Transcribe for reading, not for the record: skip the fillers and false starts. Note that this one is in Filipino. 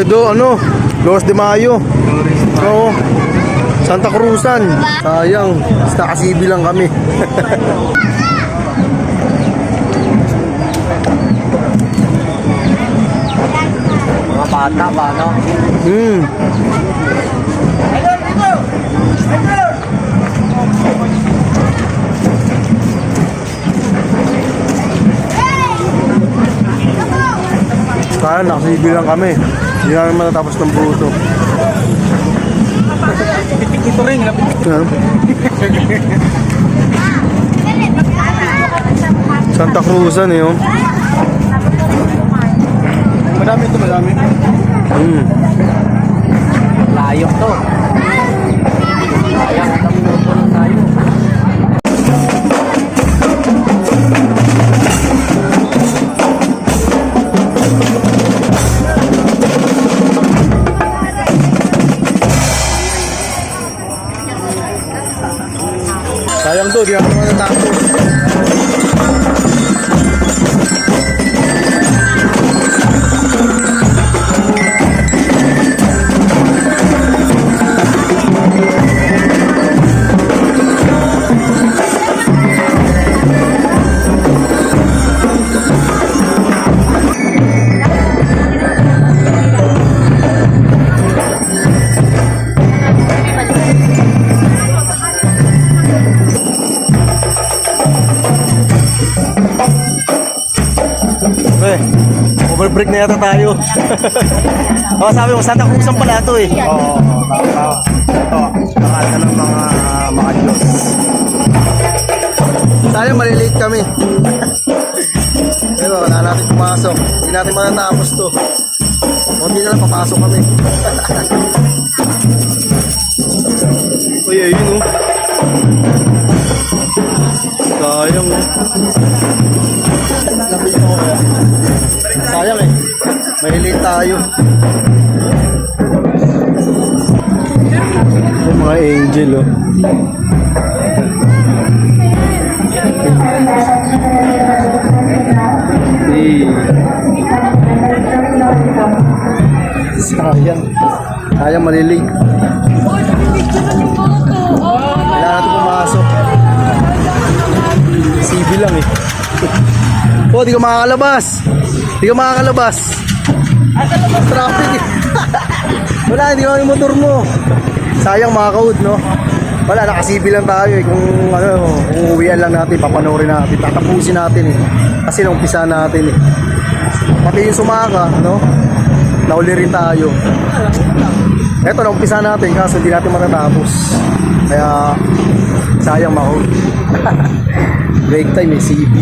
Los de Mayo. Oo. Santa Cruzan. Sayang, basta kasibi lang kami. Mga bata ba, no? Kaya nakasibi lang kami. Hindi namin matatapos ng buto. Ito rin, Santa Cruzan eh, oh. Madami ito, madami. Layo to. Sayang, isang minuto lang tayo. Sayang to, di ako matatapos. Overbreak na yata tayo. Oh, sabi mo, Santa Cruzan pala ito eh. Oo, tama. Ito, nakasa ng mga Diyos. Sayang, malilate kami. Pero wala natin pumasok. Hindi natin matatapos to. Hindi na lang papasok kami. Uy, ayun oh. Sayang oh. Sayang eh. Mahilate tayo. Oh, mga angel oh. Sayang. Sayang malilate. Kailangan natin pumasok. CB lang eh. Oh, di ka makakalabas. Di ka makakalabas. Traffic eh. Wala, hindi ka yung motor mo. Sayang mga kaud, no? Wala, nakasibi lang tayo eh. Kung uuwian lang natin, papanoorin natin, tatapusin natin eh. Kasi naumpisa natin eh. Pati yung sumaka, no? Nauli rin tayo. Eto, naumpisa natin kaso hindi natin matatapos. Kaya, sayang mga kaud. Break time eh, CB.